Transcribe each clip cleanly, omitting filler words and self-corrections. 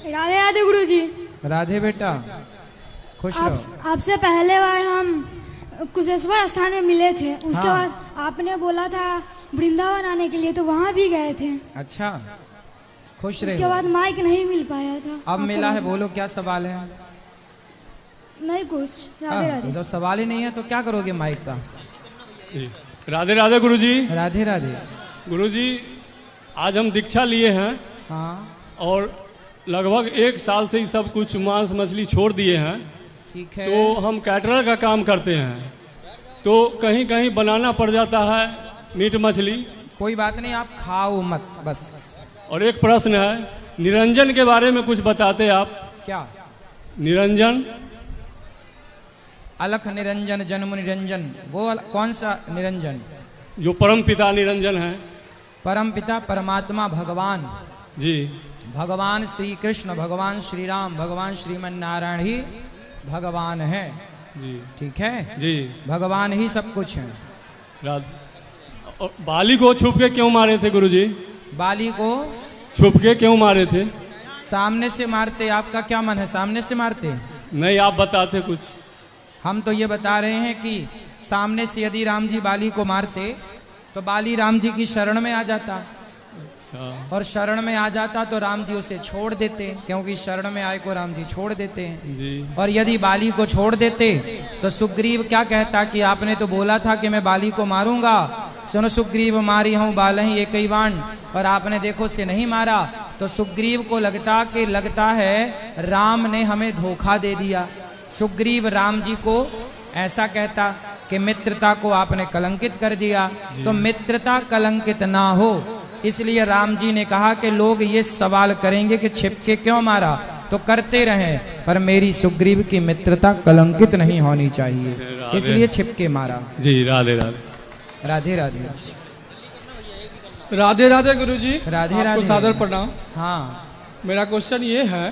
राधे राधे गुरुजी। राधे बेटा, खुश रहो। आपसे पहले बार हम कुशेश्वर स्थान में मिले थे, उसके बाद आपने बोला था वृंदावन आने के लिए, तो वहाँ भी गए थे। अच्छा, खुश रहे। उसके बाद माइक नहीं मिल पाया था। अब मिला है, बोलो क्या सवाल है? नहीं कुछ। राधे राधे। जब सवाल ही नहीं है तो क्या करोगे माइक का? राधे राधे गुरुजी। राधे राधे गुरुजी, आज हम दीक्षा लिए हैं। हाँ, और लगभग 1 साल से ही सब कुछ मांस मछली छोड़ दिए हैं। ठीक है। तो हम कैटरर का काम करते हैं, तो कहीं कहीं बनाना पड़ जाता है मीट मछली। कोई बात नहीं, आप खाओ मत बस। और एक प्रश्न है, निरंजन के बारे में कुछ बताते आप? क्या? निरंजन, अलख निरंजन, जन्म निरंजन, वो कौन सा निरंजन? जो परम पिता निरंजन है। परम पिता परमात्मा भगवान जी, भगवान श्री कृष्ण, भगवान श्री राम, भगवान श्रीमन नारायण ही भगवान है। जी ठीक है जी, भगवान ही सब कुछ है। राधे। और बाली को छुप के क्यों मारे थे गुरुजी? बाली को छुप के क्यों मारे थे? सामने से मारते। आपका क्या मन है, सामने से मारते? नहीं, आप बताते कुछ। हम तो ये बता रहे हैं कि सामने से यदि राम जी बाली को मारते तो बाली राम जी की शरण में आ जाता। अच्छा। और शरण में आ जाता तो राम जी उसे छोड़ देते, क्योंकि शरण में आए को राम जी छोड़ देते हैं जी। और यदि बाली को छोड़ देते तो सुग्रीव क्या कहता कि आपने तो बोला था कि मैं बाली को मारूंगा। सुनो सुग्रीव मारी हूं बालही एक ही बाण, और आपने देखो उसे नहीं मारा। तो सुग्रीव को लगता है राम ने हमें धोखा दे दिया। सुग्रीव राम जी को ऐसा कहता कि मित्रता को आपने कलंकित कर दिया, तो मित्रता कलंकित ना हो इसलिए राम जी ने कहा कि लोग ये सवाल करेंगे कि छिपके क्यों मारा, तो करते रहें, पर मेरी सुग्रीव की मित्रता कलंकित नहीं होनी चाहिए, इसलिए छिपके मारा। जी, राधे राधे। राधे राधे। राधे राधे गुरुजी। राधे राधे। सादर प्रणाम। हाँ, मेरा क्वेश्चन ये है,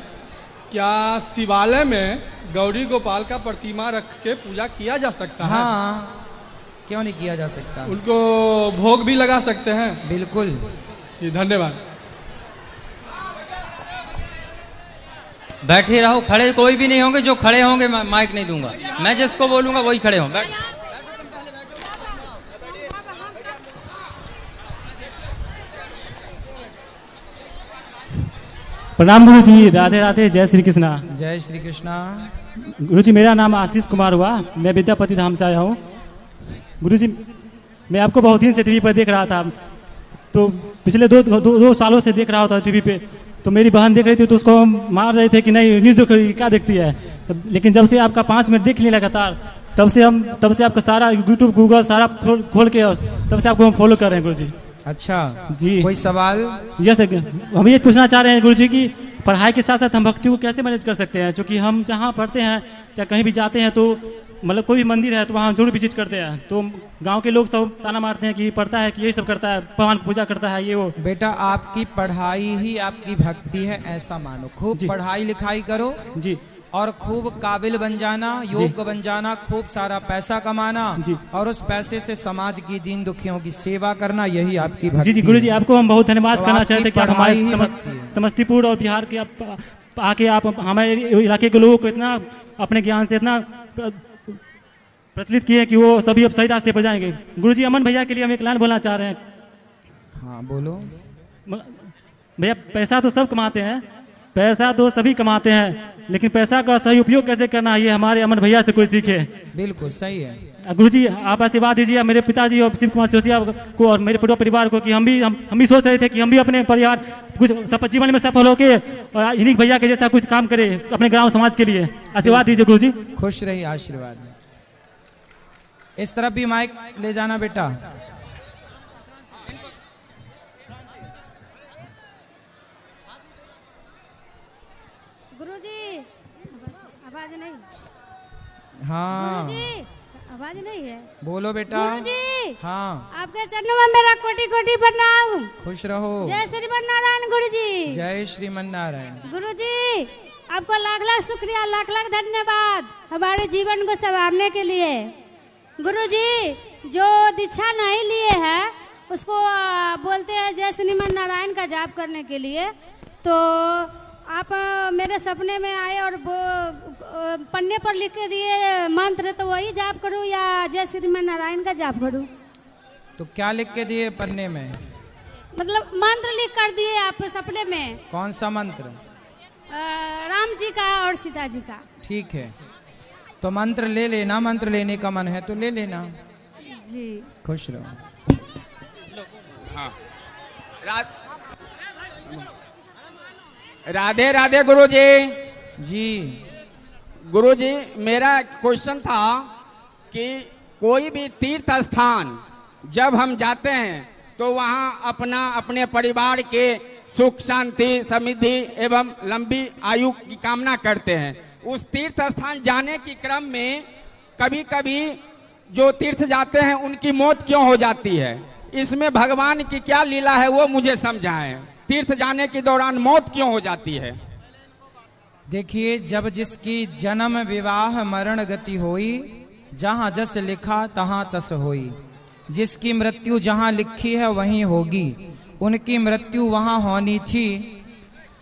क्या शिवालय में गौरी गोपाल का प्रतिमा रख के पूजा किया जा सकता है? हाँ, क्यों नहीं किया जा सकता? उनको भोग भी लगा सकते हैं? बिल्कुल। जी, धन्यवाद। बैठे रहो, खड़े कोई भी नहीं होंगे। जो खड़े होंगे माइक नहीं दूंगा, मैं जिसको बोलूंगा वही खड़े हों। बैठ। प्रणाम गुरु जी। राधे राधे। जय श्री कृष्णा। जय श्री कृष्णा। गुरु जी, मेरा नाम आशीष कुमार हुआ, मैं विद्यापति धाम से आया हूँ। गुरु जी, मैं आपको बहुत दिन से टीवी पर देख रहा था, तो पिछले दो सालों से देख रहा था टीवी पे। तो मेरी बहन देख रही थी तो उसको हम मार रहे थे कि नहीं न्यूज़ देखो, क्या देखती है। लेकिन जब से आपका 5 मिनट देख लिया लगातार, तब से आपका सारा यूट्यूब गूगल सारा खोल के तब से आपको हम फॉलो कर रहे हैं गुरु जी। अच्छा जी, कोई सवाल? जैसे हम ये पूछना चाह रहे हैं गुरु जी की पढ़ाई के साथ साथ हम भक्ति को कैसे मैनेज कर सकते हैं, क्योंकि हम जहाँ पढ़ते हैं चाहे कहीं भी जाते हैं तो मतलब कोई भी मंदिर है तो वहाँ जरूर विजिट करते हैं, तो गांव के लोग सब ताना मारते हैं कि पढ़ता है कि यही सब करता है, भगवान की पूजा करता है ये वो। बेटा, आपकी पढ़ाई ही आपकी भक्ति है ऐसा मानो। खूब पढ़ाई लिखाई करो जी, और खूब काबिल बन जाना, योग्य बन जाना, खूब सारा पैसा कमाना और उस पैसे से समाज की दीन दुखियों की सेवा करना, यही आपकी भक्ति। जी गुरु जी, आपको हम बहुत धन्यवाद करना चाहते हैं कि आप पढ़ाई ही हमारे समस्तीपुर और बिहार के आके आप हमारे इलाके के लोगों को इतना अपने ज्ञान से इतना प्रचलित किए कि वो सभी अब सही रास्ते पर जाएंगे। गुरु जी, अमन भैया के लिए हम एक लाइन बोलना चाह रहे हैं। हाँ बोलो। भैया, पैसा तो सब कमाते हैं, पैसा तो सभी कमाते हैं, लेकिन पैसा का सही उपयोग कैसे करना है ये हमारे अमन भैया से कोई सीखे। बिल्कुल सही है। गुरु जी, आप आशीर्वाद दीजिए मेरे पिताजी और शिव कुमार चौसिया को और मेरे पूरे परिवार को कि हम भी सोच रहे थे कि हम भी अपने परिवार कुछ जीवन में सफल होके और इन्हीं भैया के जैसा कुछ काम करे अपने ग्राम समाज के लिए। आशीर्वाद दीजिए गुरु जी। खुश रहिए, आशीर्वाद। इस तरफ भी माइक ले जाना बेटा। गुरुजी, आवाज नहीं। हाँ गुरुजी, आवाज नहीं है। बोलो बेटा। गुरुजी, हाँ, आपके चरणों में मेरा कोटि कोटि प्रणाम। खुश रहो। जय श्रीमन नारायण गुरुजी। जय श्रीमन नारायण। गुरुजी, आपको लाख लाख शुक्रिया, लाख लाख धन्यवाद हमारे जीवन को संवारने के लिए। गुरुजी, जो दीक्षा नहीं लिए है उसको बोलते हैं जय श्रीमन नारायण का जाप करने के लिए, तो आप मेरे सपने में आए और वो पन्ने पर लिख के दिए मंत्र, तो वही जाप करूं या जय श्री मैं नारायण का जाप करूं? तो क्या लिख के दिए पन्ने में? मतलब मंत्र लिख कर दिए आप सपने में। कौन सा मंत्र? राम जी का और सीता जी का। ठीक है, तो मंत्र ले लेना, मंत्र लेने का मन है तो ले लेना जी। खुश रहो। हाँ। राधे राधे गुरुजी। जी गुरुजी, मेरा क्वेश्चन था कि कोई भी तीर्थ स्थान जब हम जाते हैं तो वहाँ अपना अपने परिवार के सुख शांति समृद्धि एवं लंबी आयु की कामना करते हैं। उस तीर्थ स्थान जाने के क्रम में कभी कभी जो तीर्थ जाते हैं उनकी मौत क्यों हो जाती है? इसमें भगवान की क्या लीला है वो मुझे समझाएं। तीर्थ जाने के दौरान मौत क्यों हो जाती है? देखिए, जब जिसकी जन्म विवाह मरण गति होई, जहाँ जस लिखा तहाँ तस होई। जिसकी मृत्यु जहाँ लिखी है वहीं होगी। उनकी मृत्यु वहाँ होनी थी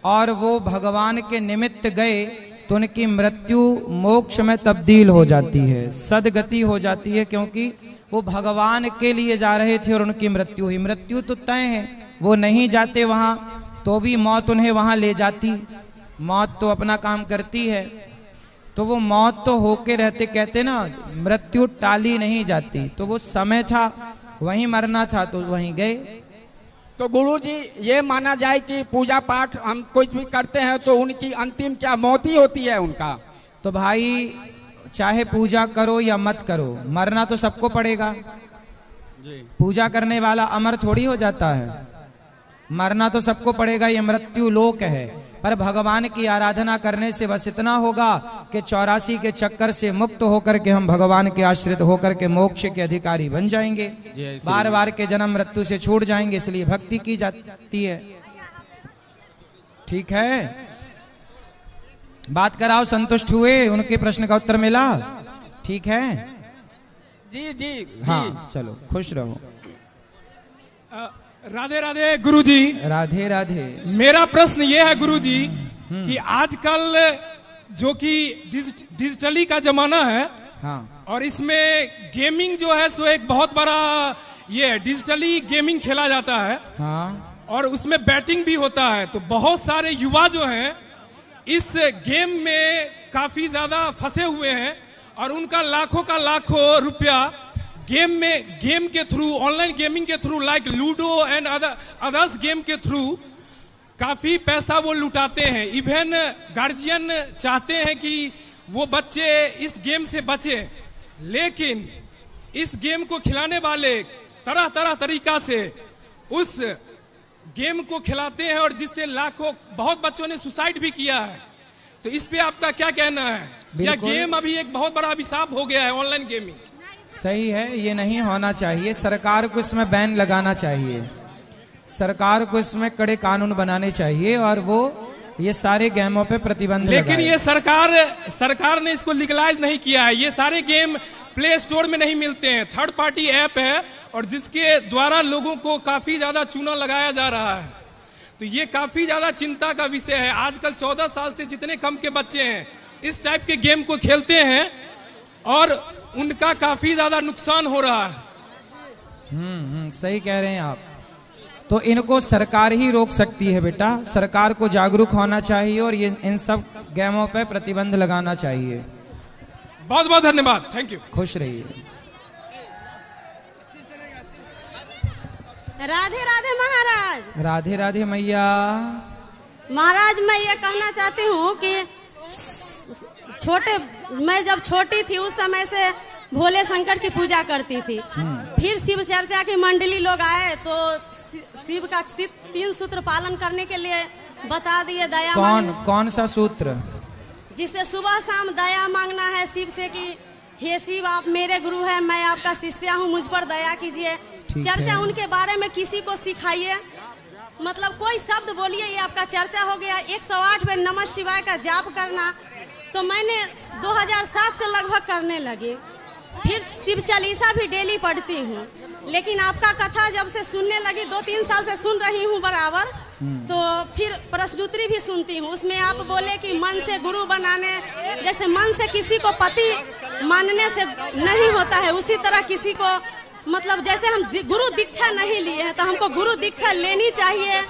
और वो भगवान के निमित्त गए तो उनकी मृत्यु मोक्ष में तब्दील हो जाती है, सदगति हो जाती है, क्योंकि वो भगवान के लिए जा रहे थे और उनकी मृत्यु हुई। मृत्यु तो तय है, वो नहीं जाते वहाँ तो भी मौत उन्हें वहाँ ले जाती। मौत तो अपना काम करती है, तो वो मौत तो होके रहते। कहते ना, मृत्यु टाली नहीं जाती। तो वो समय था, वहीं मरना था तो वहीं गए। तो गुरुजी, ये माना जाए कि पूजा पाठ हम कुछ भी करते हैं तो उनकी अंतिम क्या मौत ही होती है उनका? तो भाई, चाहे पूजा करो या मत करो, मरना तो सबको पड़ेगा। पूजा करने वाला अमर थोड़ी हो जाता है, मरना तो सबको पड़ेगा। ये मृत्यु लोक है, पर भगवान की आराधना करने से बस इतना होगा कि 84 के चक्कर से मुक्त होकर के हम भगवान के आश्रित होकर के मोक्ष के अधिकारी बन जाएंगे, बार बार के जन्म मृत्यु से छूट जाएंगे। इसलिए भक्ति की जाती है। ठीक है, बात कराओ। संतुष्ट हुए? उनके प्रश्न का उत्तर मिला? ठीक है जी जी हाँ, चलो खुश रहो। राधे राधे गुरुजी। राधे राधे। मेरा प्रश्न ये है गुरुजी कि आजकल जो कि डिजिटली का जमाना है, हाँ, और इसमें गेमिंग जो है सो एक बहुत बड़ा ये डिजिटली गेमिंग खेला जाता है, हाँ, और उसमें बैटिंग भी होता है। तो बहुत सारे युवा जो हैं इस गेम में काफी ज्यादा फंसे हुए हैं और उनका लाखों का लाखों रुपया गेम के थ्रू, ऑनलाइन गेमिंग के through, like ludo and others game के थ्रू काफी पैसा वो लुटाते हैं। इवन गार्जियन चाहते हैं कि वो बच्चे इस गेम से बचे, लेकिन इस गेम को खिलाने वाले तरह तरह तरीका से उस गेम को खिलाते हैं और जिससे लाखों, बहुत बच्चों ने सुसाइड भी किया है। तो इस पे आपका क्या कहना है? क्या गेम अभी एक बहुत बड़ा अभिशाप हो गया है, ऑनलाइन गेमिंग? सही है, ये नहीं होना चाहिए। सरकार को इसमें बैन लगाना चाहिए, सरकार को इसमें कड़े कानून बनाने चाहिए और वो ये सारे गेमों पे प्रतिबंध लगाए। लेकिन ये सरकार ने इसको लीगलाइज नहीं किया है। ये सारे गेम प्ले स्टोर में नहीं मिलते हैं, थर्ड पार्टी ऐप है और जिसके द्वारा लोगों को काफी ज्यादा चूना लगाया जा रहा है। तो ये काफी ज्यादा चिंता का विषय है। आजकल 14 साल से जितने कम के बच्चे हैं इस टाइप के गेम को खेलते हैं और उनका काफी ज्यादा नुकसान हो रहा है। सही कह रहे हैं आप। तो इनको सरकार ही रोक सकती है बेटा, सरकार को जागरूक होना चाहिए और ये इन सब गेमों पे प्रतिबंध लगाना चाहिए। बहुत बहुत धन्यवाद, थैंक यू। खुश रहिए। राधे राधे महाराज। राधे राधे मैया। महाराज, मैं ये कहना चाहती हूँ कि मैं जब छोटी थी उस समय से भोले शंकर की पूजा करती थी। फिर शिव चर्चा की मंडली लोग आए तो शिव का 3 सूत्र पालन करने के लिए बता दिए। दया कौन सा सूत्र? जिसे सुबह शाम दया मांगना है शिव से कि हे शिव, आप मेरे गुरु हैं, मैं आपका शिष्य हूँ, मुझ पर दया कीजिए। चर्चा उनके बारे में किसी को सिखाइए, मतलब कोई शब्द बोलिए, ये आपका चर्चा हो गया। 108 बार नमः शिवाय का जाप करना, तो मैंने 2007 से लगभग करने लगी। फिर शिव चालीसा भी डेली पढ़ती हूँ। लेकिन आपका कथा जब से सुनने लगी, 2-3 साल से सुन रही हूँ बराबर, तो फिर प्रश्नोत्तरी भी सुनती हूँ। उसमें आप बोले कि मन से गुरु बनाने, जैसे मन से किसी को पति मानने से नहीं होता है, उसी तरह किसी को मतलब जैसे हम गुरु दीक्षा नहीं लिए हैं तो हमको गुरु दीक्षा लेनी चाहिए,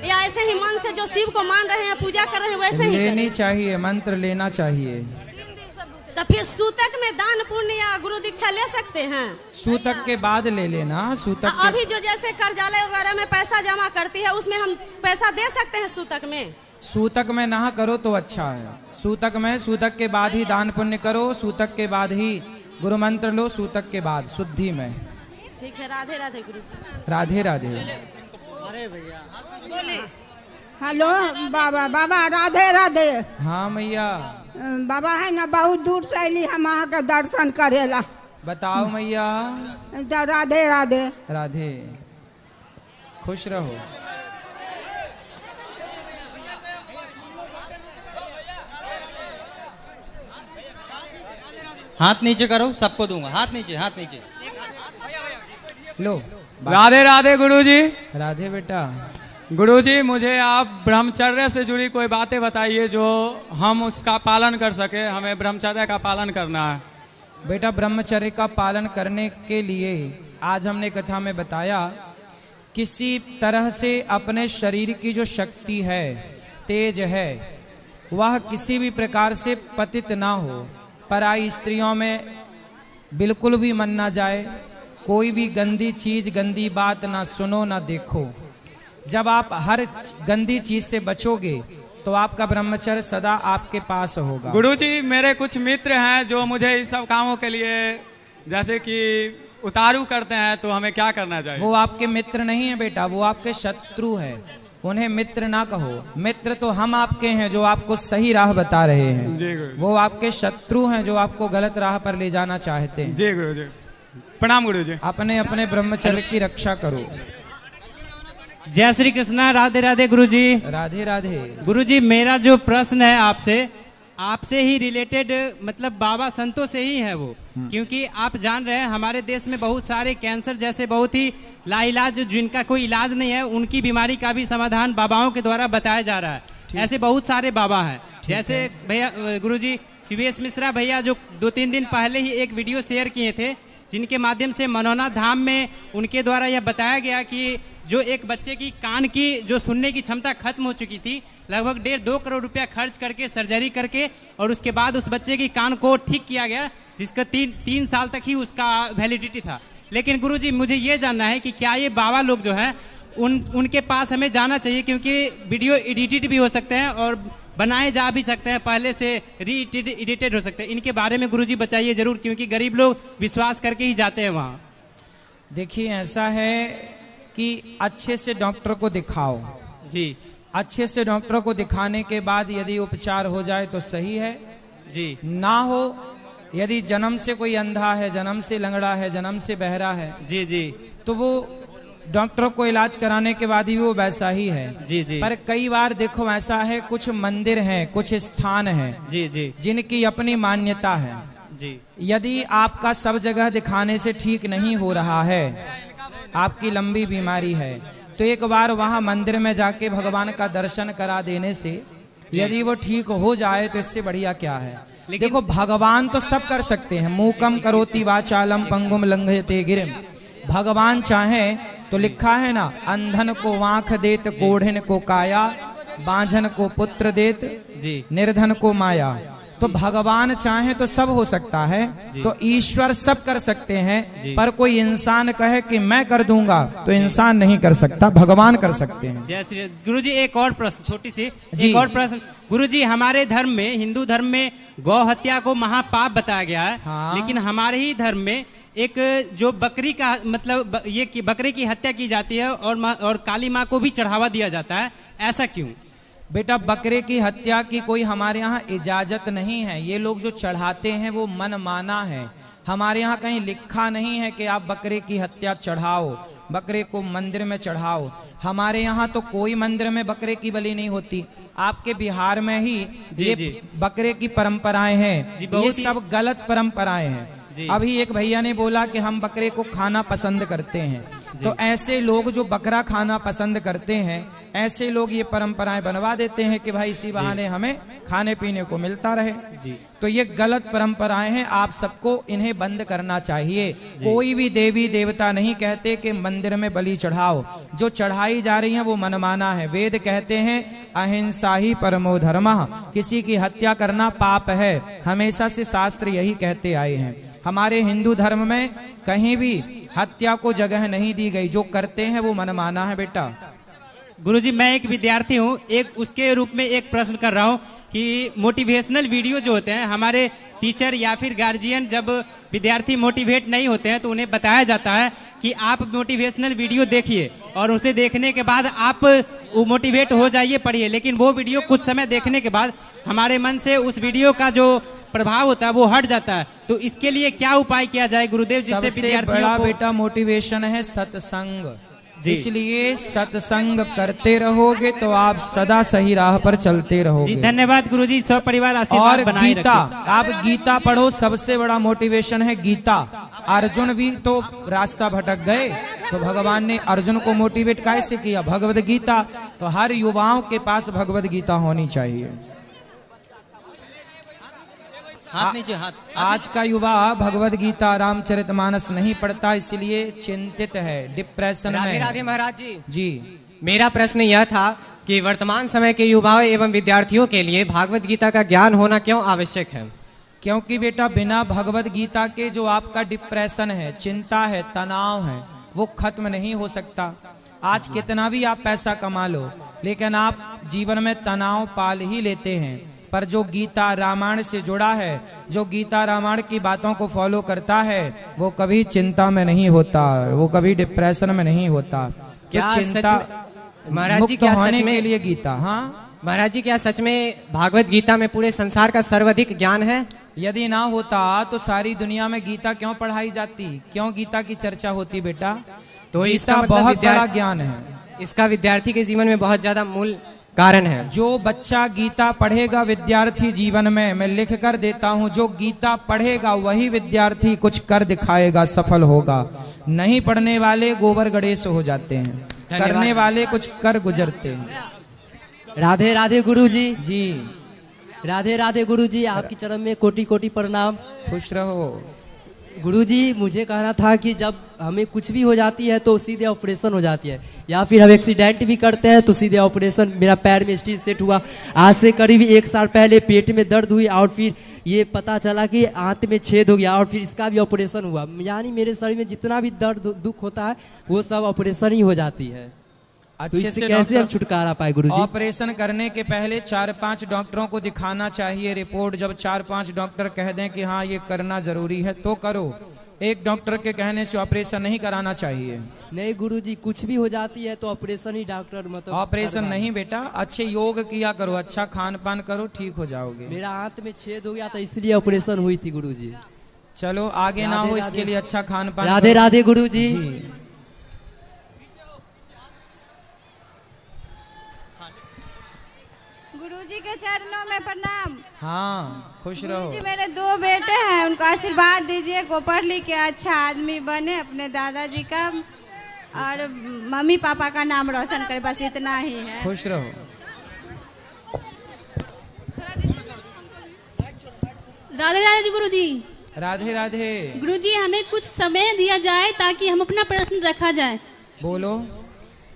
या ऐसे ही मन से जो शिव को मान रहे हैं, पूजा कर रहे हैं, वैसे ही लेनी चाहिए, मंत्र लेना चाहिए। तो फिर सूतक में दान पुण्य या गुरु दीक्षा ले सकते हैं? सूतक के बाद ले लेना। सूतक अभी जो जैसे कर्जालय वगैरह में पैसा जमा करती है, उसमें हम पैसा दे सकते हैं सूतक में? सूतक में ना करो तो अच्छा है। सूतक में, सूतक के बाद ही दान पुण्य करो, सूतक के बाद ही गुरु मंत्र लो, सूतक के बाद शुद्धि में। ठीक है, राधे राधे गुरु जी। राधे राधे। अरे भैया बोले हेलो बाबा, बाबा राधे राधे। हाँ मैया। बाबा है ना, बहुत दूर से अली हम अहाँ के दर्शन करेला। बताओ मैया। तो राधे राधे। राधे, खुश रहो। हाथ नीचे करो, सबको दूंगा। हाथ नीचे, हाथ नीचे। लो। राधे राधे गुरुजी। राधे बेटा। गुरुजी, मुझे आप ब्रह्मचर्य से जुड़ी कोई बातें बताइए जो हम उसका पालन कर सके। हमें ब्रह्मचर्य का पालन करना है। बेटा, ब्रह्मचर्य का पालन करने के लिए आज हमने कथा में बताया, किसी तरह से अपने शरीर की जो शक्ति है, तेज है, वह किसी भी प्रकार से पतित ना हो। पराई स्त्रियों में बिल्कुल भी मन ना जाए। कोई भी गंदी चीज, गंदी बात ना सुनो ना देखो। जब आप हर गंदी चीज से बचोगे तो आपका ब्रह्मचर्य सदा आपके पास होगा। गुरुजी, मेरे कुछ मित्र हैं जो मुझे इस सब कामों के लिए जैसे कि उतारू करते हैं, तो हमें क्या करना चाहिए? वो आपके मित्र नहीं है बेटा, वो आपके शत्रु हैं। उन्हें मित्र ना कहो। मित्र तो हम आपके हैं जो आपको सही राह बता रहे हैं। वो आपके शत्रु हैं जो आपको गलत राह पर ले जाना चाहते हैं। जी गुरुजी। प्रणाम गुरुजी। अपने अपने ब्रह्मचर्य की रक्षा करो। जय श्री कृष्णा। राधे राधे गुरुजी। राधे राधे। गुरुजी, मेरा जो प्रश्न है आपसे ही रिलेटेड, मतलब बाबा संतों से ही है वो, क्योंकि आप जान रहे हैं हमारे देश में बहुत सारे कैंसर जैसे बहुत ही लाइलाज, जिनका कोई इलाज नहीं है, उनकी बीमारी का भी समाधान बाबाओं के द्वारा बताया जा रहा है। ऐसे बहुत सारे बाबा हैं। जैसे भैया गुरुजी सीवीएस मिश्रा भैया जो 2-3 दिन पहले ही एक वीडियो शेयर किए थे, जिनके माध्यम से मनोना धाम में उनके द्वारा यह बताया गया कि जो एक बच्चे की कान की जो सुनने की क्षमता खत्म हो चुकी थी, लगभग 1.5-2 करोड़ रुपया खर्च करके सर्जरी करके, और उसके बाद उस बच्चे की कान को ठीक किया गया, जिसका 3 साल तक ही उसका वैलिडिटी था। लेकिन गुरुजी, मुझे ये जानना है कि क्या ये बाबा लोग जो हैं उनके पास हमें जाना चाहिए, क्योंकि वीडियो एडिटेड भी हो सकते हैं और बनाए जा भी सकते हैं, पहले से एडिटेड हो सकते हैं। इनके बारे में गुरुजी बताइए जरूर, क्योंकि गरीब लोग विश्वास करके ही जाते हैं वहाँ। देखिए, ऐसा है कि अच्छे से डॉक्टर को दिखाओ जी। अच्छे से डॉक्टर को दिखाने के बाद यदि उपचार हो जाए तो सही है जी। ना हो, यदि जन्म से कोई अंधा है, जन्म से लंगड़ा है, जन्म से बहरा है, जी जी, तो वो डॉक्टरों को इलाज कराने के बाद ही वो वैसा ही है। जी जी। पर कई बार देखो ऐसा है, कुछ मंदिर हैं, कुछ स्थान हैं, जी जी, जिनकी अपनी मान्यता है। जी। यदि आपका सब जगह दिखाने से ठीक नहीं हो रहा है, आपकी लंबी बीमारी है, तो एक बार वहां मंदिर में जाके भगवान का दर्शन करा देने से यदि वो ठीक हो जाए तो इससे बढ़िया क्या है। देखो, भगवान तो सब कर सकते हैं। मूकम करोति वाचालम पंगुम लंघयते गिरिम। भगवान चाहे तो लिखा है ना, अंधन को आंख देत, कोढ़िन को काया, बांझन को पुत्र देत, निर्धन को माया। तो भगवान चाहे तो सब हो सकता है, तो ईश्वर सब कर सकते हैं। पर कोई इंसान कहे कि मैं कर दूंगा, तो इंसान नहीं कर सकता, भगवान कर सकते हैं। जय श्री गुरुजी। एक और प्रश्न, छोटी सी एक और प्रश्न। गुरुजी, हमारे धर्म में, हिंदू धर्म में गौ हत्या को महापाप बताया गया है। हाँ। लेकिन हमारे ही धर्म में एक जो बकरी का मतलब ये कि बकरी की हत्या की जाती है और काली माँ को भी चढ़ावा दिया जाता है, ऐसा क्यों? बेटा, बकरे की हत्या की कोई हमारे यहाँ इजाजत नहीं है। ये लोग जो चढ़ाते हैं वो मनमाना है। हमारे यहाँ कहीं लिखा नहीं है कि आप बकरे की हत्या चढ़ाओ, बकरे को मंदिर में चढ़ाओ। हमारे यहाँ तो कोई मंदिर में बकरे की बलि नहीं होती। आपके बिहार में ही ये बकरे की परंपराएं हैं, ये सब गलत परंपराएं हैं। अभी एक भैया ने बोला कि हम बकरे को खाना पसंद करते हैं, तो ऐसे लोग जो बकरा खाना पसंद करते हैं, ऐसे लोग ये परंपराएं बनवा देते हैं कि भाई इसी बहाने हमें खाने पीने को मिलता रहे। तो ये गलत परंपराएं हैं, आप सबको इन्हें बंद करना चाहिए। कोई भी देवी देवता नहीं कहते कि मंदिर में बलि चढ़ाओ, जो चढ़ाई जा रही है वो मनमाना है। वेद कहते हैं अहिंसा ही परमो धर्मः, किसी की हत्या करना पाप है, हमेशा से शास्त्र यही कहते आए हैं। हमारे हिंदू धर्म में कहीं भी हत्या को जगह नहीं दी गई, जो करते हैं वो मनमाना है बेटा। गुरुजी मैं एक विद्यार्थी हूँ, एक उसके रूप में एक प्रश्न कर रहा हूँ कि मोटिवेशनल वीडियो जो होते हैं, हमारे टीचर या फिर गार्जियन जब विद्यार्थी मोटिवेट नहीं होते हैं तो उन्हें बताया जाता है कि आप मोटिवेशनल वीडियो देखिए और उसे देखने के बाद आप मोटिवेट हो जाइए, पढ़िए। लेकिन वो वीडियो कुछ समय देखने के बाद हमारे मन से उस वीडियो का जो प्रभाव होता है वो हट जाता है। तो इसके लिए क्या उपाय किया जाए गुरुदेव, जिससे विद्यार्थियों बड़ा को... बेटा मोटिवेशन है सत्संग, इसलिए सत्संग करते रहोगे तो आप सदा सही राह पर चलते रहोगे। जी धन्यवाद गुरुजी, सब परिवार आशीर्वाद और बनाए गीता, रखें। आप गीता पढ़ो, सबसे बड़ा मोटिवेशन है गीता। अर्जुन भी तो रास्ता भटक गए, तो भगवान ने अर्जुन को मोटिवेट कैसे किया? भगवद गीता। तो हर युवाओं के पास भगवद गीता होनी चाहिए। हाथ नीचे, हाथ। आज का युवा भगवद गीता रामचरितमानस नहीं पढ़ता, इसलिए चिंतित है, डिप्रेशन में। राधे राधे महाराज जी। जी मेरा प्रश्न यह था कि वर्तमान समय के युवाओं एवं विद्यार्थियों के लिए भागवत गीता का ज्ञान होना क्यों आवश्यक है? क्योंकि बेटा बिना भगवद गीता के जो आपका डिप्रेशन है, चिंता है, तनाव है, वो खत्म नहीं हो सकता। आज कितना भी आप पैसा कमा लो, लेकिन आप जीवन में तनाव पाल ही लेते हैं। पर जो गीता रामायण से जुड़ा है, जो गीता रामायण की बातों को फॉलो करता है, वो कभी चिंता में नहीं होता, वो कभी डिप्रेशन में नहीं होता। क्या तो चिंता महाराज जी, क्या होने सच में के लिए गीता? हाँ महाराज जी, क्या सच में भागवत गीता में पूरे संसार का सर्वाधिक ज्ञान है? यदि ना होता तो सारी दुनिया में गीता क्यों पढ़ाई जाती, क्यों गीता की चर्चा होती बेटा? तो गीता इसका मतलब बहुत बड़ा ज्ञान है, इसका विद्यार्थी के जीवन में बहुत ज्यादा मूल कारण है। जो बच्चा गीता पढ़ेगा विद्यार्थी जीवन में, मैं लिख कर देता हूँ, जो गीता पढ़ेगा वही विद्यार्थी कुछ कर दिखाएगा, सफल होगा। नहीं पढ़ने वाले गोबर गणेश हो जाते हैं, करने वाले कुछ कर गुजरते हैं। राधे राधे गुरुजी। जी राधे राधे गुरुजी, आपकी चरण में कोटि कोटि प्रणाम। खुश रहो गुरुजी। मुझे कहना था कि जब हमें कुछ भी हो जाती है तो सीधे ऑपरेशन हो जाती है, या फिर हम एक्सीडेंट भी करते हैं तो सीधे ऑपरेशन। मेरा पैर में स्टील सेट हुआ, आज से करीब 1 साल पहले पेट में दर्द हुई और फिर ये पता चला कि आंत में छेद हो गया और फिर इसका भी ऑपरेशन हुआ। यानी मेरे शरीर में जितना भी दर्द दुख होता है वो सब ऑपरेशन ही हो जाती है। अच्छे तो से कैसे हम छुटकारा पाए गुरुजी? ऑपरेशन करने के पहले 4-5 डॉक्टरों को दिखाना चाहिए रिपोर्ट। जब 4-5 डॉक्टर कह दें कि हाँ ये करना जरूरी है तो करो। एक डॉक्टर के कहने से ऑपरेशन नहीं कराना चाहिए। नहीं गुरुजी, कुछ भी हो जाती है तो ऑपरेशन ही डॉक्टर मतलब। ऑपरेशन नहीं बेटा, अच्छे योग किया करो, अच्छा खान पान करो, ठीक हो जाओगे। मेरा आंत में छेद हो गया था इसलिए ऑपरेशन हुई थी गुरुजी। चलो आगे ना हो इसके लिए अच्छा खान पान। राधे राधे गुरुजी। गुरुजी के चरणों में प्रणाम। हाँ खुश रहो। गुरुजी मेरे 2 बेटे हैं, उनको आशीर्वाद दीजिए को पढ़ लिख के अच्छा आदमी बने, अपने दादाजी का और मम्मी पापा का नाम रोशन करे, बस इतना ही है। खुश रहो। राधे राधे गुरुजी। राधे राधे गुरुजी, हमें कुछ समय दिया जाए ताकि हम अपना प्रश्न रखा जाए। बोलो।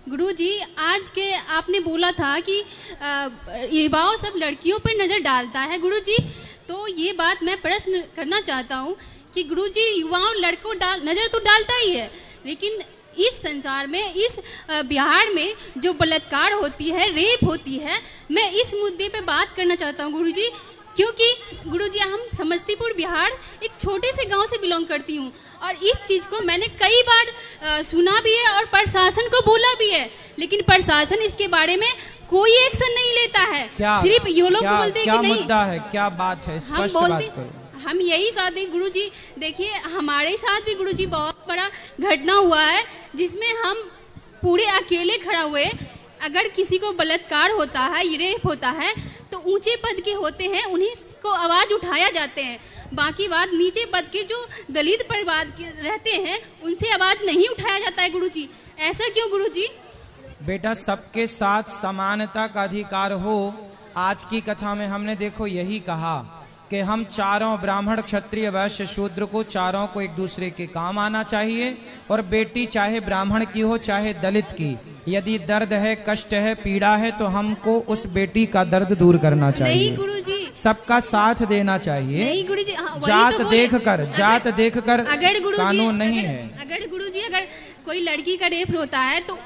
गुरुजी, आज के आपने बोला था कि युवाओं सब लड़कियों पर नजर डालता है गुरुजी, तो ये बात मैं प्रश्न करना चाहता हूँ कि गुरुजी युवाओं लड़कों नजर तो डालता ही है, लेकिन इस संसार में, इस बिहार में जो बलात्कार होती है, रेप होती है, मैं इस मुद्दे पे बात करना चाहता हूँ गुरुजी। क्योंकि गुरुजी हम समस्तीपुर बिहार एक छोटे से गांव से बिलोंग करती हूँ और इस चीज़ को मैंने कई बार सुना भी है और प्रशासन को बोला भी है, लेकिन प्रशासन इसके बारे में कोई एक्शन नहीं लेता है। सिर्फ ये लोग बोलते हैं कि नहीं। मुद्दा है, क्या बात है, स्पष्ट बात करो। हम यही चाहते हैं गुरुजी, देखिए हमारे साथ भी गुरुजी बहुत बड़ा घटना हुआ है जिसमें हम पूरे अकेले खड़ा हुए। अगर किसी को बलात्कार होता है, रेप होता है, तो ऊंचे पद के होते हैं, उन्हीं को आवाज उठाया जाते हैं। बाकी बात नीचे पद के जो दलित परिवार के रहते हैं उनसे आवाज नहीं उठाया जाता है गुरुजी, ऐसा क्यों गुरुजी? बेटा सबके साथ समानता का अधिकार हो। आज की कथा में हमने देखो यही कहा कि हम चारों ब्राह्मण क्षत्रिय वैश्य शूद्र को चारों को एक दूसरे के काम आना चाहिए, और बेटी चाहे ब्राह्मण की हो चाहे दलित की, यदि दर्द है कष्ट है पीड़ा है तो हमको उस बेटी का दर्द दूर करना चाहिए। नहीं गुरुजी, सबका साथ देना चाहिए। नहीं गुरुजी, जात देखकर अगर गुरुजी कानून नहीं है। अगर गुरुजी अगर कोई लड़की का रेप होता है तो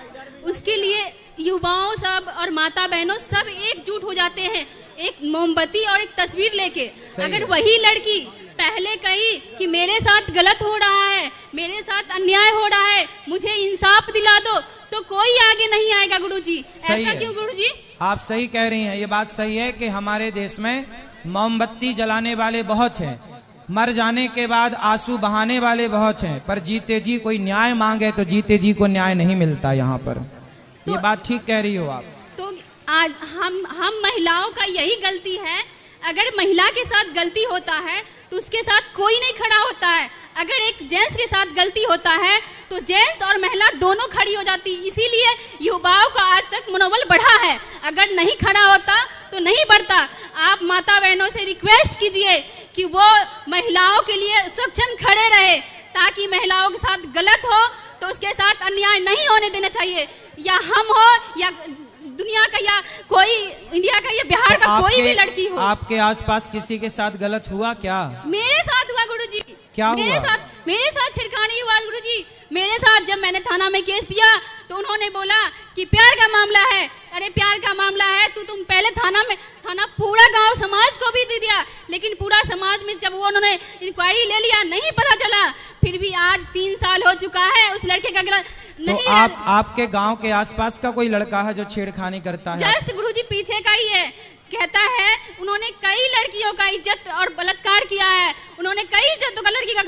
उसके लिए युवाओं सब और माता बहनों सब एकजुट हो जाते हैं, एक मोमबत्ती और एक तस्वीर लेके। अगर वही लड़की पहले कही कि मेरे साथ गलत हो रहा है, मेरे साथ अन्याय हो रहा है, मुझे इंसाफ दिला दो, तो कोई आगे नहीं आएगा गुरुजी। ऐसा क्यों गुरुजी? आप सही कह रही हैं, ये बात सही है कि हमारे देश में मोमबत्ती जलाने वाले बहुत हैं, मर जाने के बाद आंसू बहाने वाले बहुत हैं, पर जीते जी कोई न्याय मांगे तो जीते जी को न्याय नहीं मिलता यहाँ पर। ये बात ठीक कह रही हो आप। तो आज हम महिलाओं का यही गलती है, अगर महिला के साथ गलती होता है तो उसके साथ कोई नहीं खड़ा होता है, अगर एक जेंट्स के साथ गलती होता है तो जेंट्स और महिला दोनों खड़ी हो जाती। इसीलिए युवाओं का आज तक मनोबल बढ़ा है, अगर नहीं खड़ा होता तो नहीं बढ़ता। आप माता बहनों से रिक्वेस्ट कीजिए कि वो महिलाओं के लिए सक्षम खड़े रहे, ताकि महिलाओं के साथ गलत हो तो उसके साथ अन्याय नहीं होने देना चाहिए, या हम हो या दुनिया का या कोई इंडिया का या बिहार का कोई भी लड़की हो। आपके आसपास किसी के साथ गलत हुआ क्या? मेरे साथ हुआ गुरुजी। क्या हुआ? मेरे साथ छिड़खानी हुआ गुरुजी। मेरे साथ जब मैंने थाना में केस दिया तो उन्होंने बोला कि प्यार का मामला है। अरे प्यार का मामला है तो तुम पहले थाना पूरा गांव समाज को भी दे दिया, लेकिन पूरा समाज में जब वो उन्होंने इंक्वायरी ले लिया नहीं पता चला। फिर भी आज 3 साल हो चुका है उस लड़के का नहीं। तो आपके गांव के आसपास का कोई लड़का है जो छेड़खानी करता है? जस्ट गुरुजी पीछे का ही है, कहता है उन्होंने कई लड़कियों का इज्जत और बलात्कार किया है, उन्होंने कई इज्जतों का लड़की का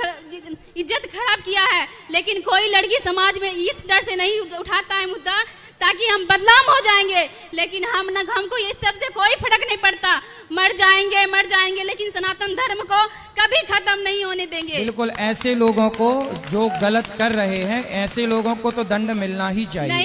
इज्जत खराब किया है, लेकिन कोई लड़की समाज में इस डर से नहीं उठाता है मुद्दा ताकि हम बदनाम हो जाएंगे। लेकिन हमको ये सब से कोई फर्क नहीं पड़ता, मर जाएंगे, लेकिन सनातन धर्म को कभी खत्म नहीं होने देंगे। बिल्कुल, ऐसे लोगों को जो गलत कर रहे हैं ऐसे लोगों को तो दंड मिलना ही चाहिए।